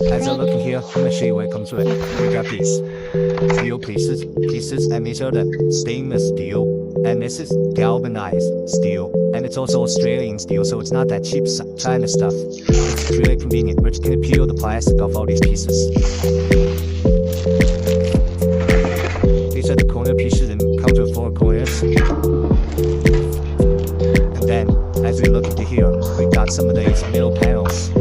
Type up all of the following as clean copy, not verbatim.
As I look in here, I'm gonna show you what comes with it. We got these steel pieces, and these are the stainless steel, and this is galvanized steel, and it's also Australian steel, so it's not that cheap China stuff. It's really convenient. We're just gonna peel the plastic off all these pieces. These are the corner pieces, and comes with 4 corners. And then, as we look into here, we got some of these middle panels.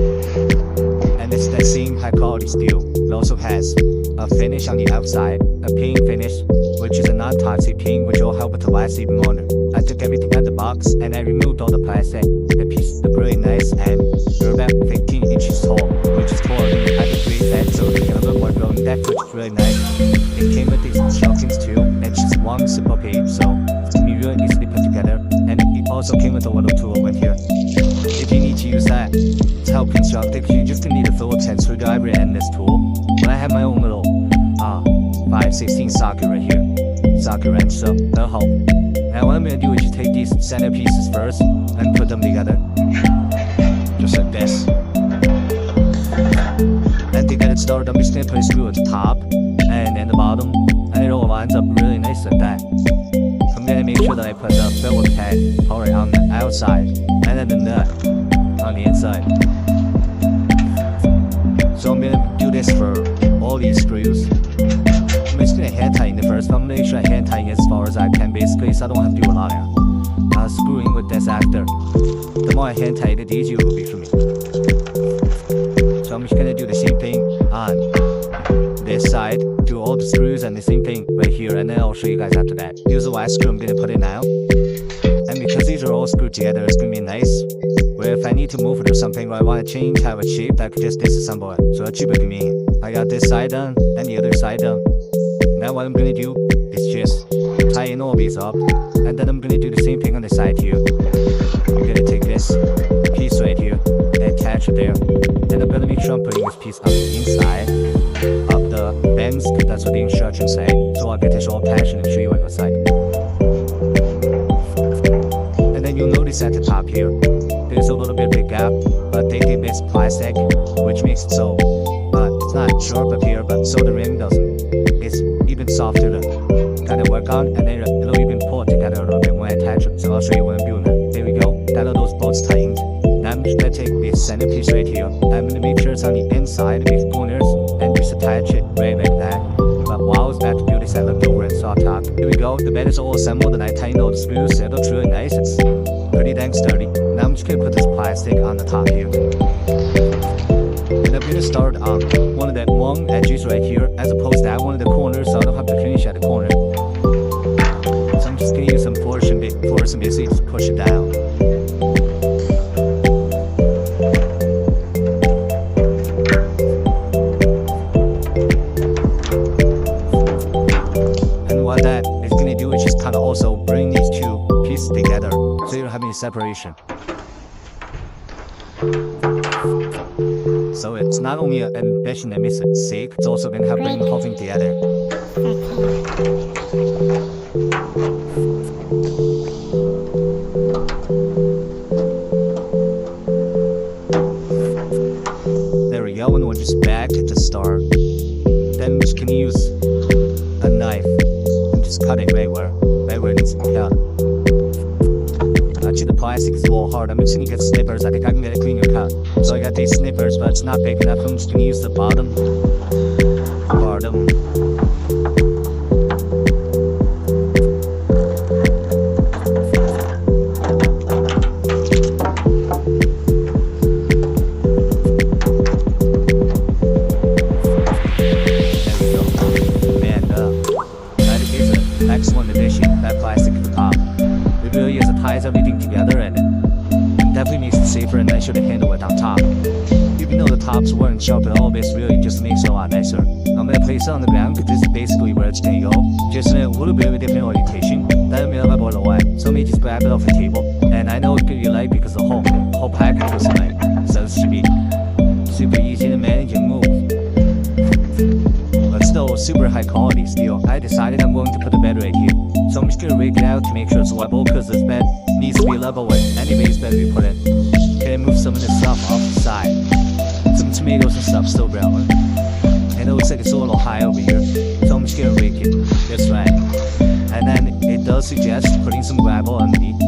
And it's that same high quality steel. It also has a finish on the outside, a paint finish, which is a non-toxic paint, which will help it to last even longer. I took everything out of the box and I removed all the plastic. The pieces are really nice and they're about 15 inches tall, which is taller than the other 3 beds, so they can have a more growing depth, which is really nice. It came with these instructions too, and it's just one simple page, so it's gonna be really easily put together. And it also came with a little tool with here. If you need to use that to help construct it, you're just gonna need a Phillips head screwdriver and this tool. But I have my own little 5/16 socket right here, socket wrench, so that'll help. Now what I'm gonna do is just take these center pieces first and put them together, just like this. And to get it started, I'm just gonna put a screw at the top and then the bottom, and it all lines up really nice like that. I'm gonna make sure that I put the Phillips head part on the outside and then the nut on the inside. So I'm gonna do this for all these screws. I'm just gonna hand tighten it first, but I'm gonna make sure I hand tighten it as far as I can basically, so I don't have to do a lot of screwing with this after. The more I hand tighten it, the easier it will be for me. So I'm just gonna do the same thing on this side, do all the screws, and the same thing right here, and then I'll show you guys after that. Here's the last screw I'm gonna put in now. And because these are all screwed together, it's gonna be nice. Where if I need to move it or something, or I want to change how it's shaped, I could just disassemble it. So that's super convenient. I got this side done, and the other side done. Now what I'm gonna do is just tighten all these up, and then I'm gonna do the same thing on the side here. I'm gonna take this piece right here, and attach it there. And I'm gonna make sure I'm putting this piece on the inside of the bends, because that's what the instructions say. So I'll get this all attached and show you what it looks like. And then you'll notice at the top here, there's a little bit of a gap, but they did this plastic, which makes it so it's not sharp up here, but so the rim doesn't. It's even softer to kind of work on, and then it'll even pull it together a little bit when I attach it. So I'll show you what I'm doing now. There we go. That are those bolts tightened. Now I'm just gonna take this center piece right here. I'm gonna make sure it's on the inside of these corners and just attach it right like that. But while I was about to do this, I looked over and saw top. Here we go. The bed is all assembled, and I tightened all the screws, so it looks really nice. It's pretty dang sturdy. Now I'm just gonna put this plastic on the top here. And I'm gonna start on one of the long edges right here, as opposed to at one of the corners, so I don't have to finish at the corner. So I'm just gonna use some force and basically just push it down. And what that is gonna do is just kind of also bring these 2 pieces together, so you don't have any separation. So it's not only an ambition that makes it safe, it's also going to help bring the whole thing together. There we go, and we're just back at the start. Then we just can use a knife and just cut it right where it needs to be cut. Actually, the plastic is a little hard. I'm just gonna get snippers. I think I can get a cleaner cut. So I got these snippers, but it's not big enough. I'm just gonna use the bottom. There we go. Man, that is an excellent addition. That plastic at the top. It really is, it ties everything together, and it definitely makes it safer and nicer to handle it on top. Even though the tops weren't sharp at all, this really just makes it a lot nicer. I'm gonna place it on the ground because this is basically where it's gonna go, just in a little bit of a different orientation. Then I'm gonna level it away. So let me just grab it off the table, and I know it's gonna be light because the whole package was light, so it should be super easy to manage and move. But still, super high quality steel. I decided I'm going to put the bed right here. So I'm just gonna rig it out to make sure it's level, because this bed needs to be level with any base bed we put in. Okay, move some of this stuff off the side. Some tomatoes and stuff still brown. just putting some gravel underneath.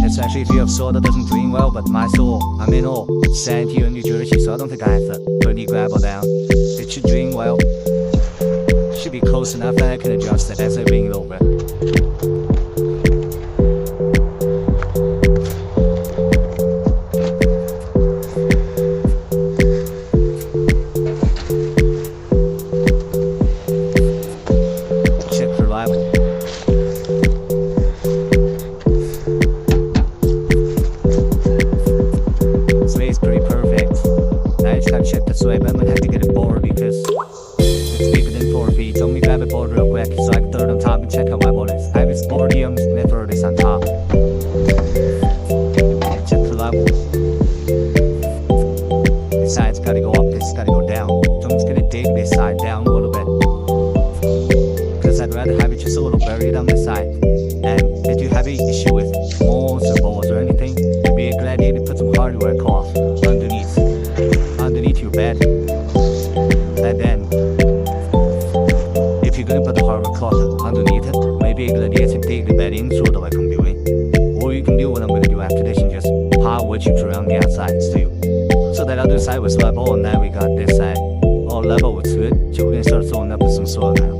Especially if you have soil that doesn't drain well, but my soil, I'm in all sand here in New Jersey, so I don't think I have to put any gravel down. It should drain well. Should be close enough that I can adjust it as I bring it over. Check for reliable. Sway is pretty perfect. Now I just gotta check the sway, but I'm gonna have to get it bored because it's bigger than 4 feet. So let me grab a board real quick so I can throw it on top and check how level it is. I have a sportium, and throw this on top. Check for level. This side's gotta go up, this gotta go down. So I'm just gonna dig this side down a little bit, because I'd rather have it just a little buried on this side. And if you have an issue with moles or balls or anything, it'd be a good idea to put some hardware cloth underneath your bed. And then if you're gonna put the hardware cloth underneath it, maybe a good idea to take the bed in sort of like I'm doing. Or you can do what I'm gonna do after this and just pile wood chips around the outsides too. So that other side was level, and now we got this side all level with wood. So we're gonna start throwing up with some soil now.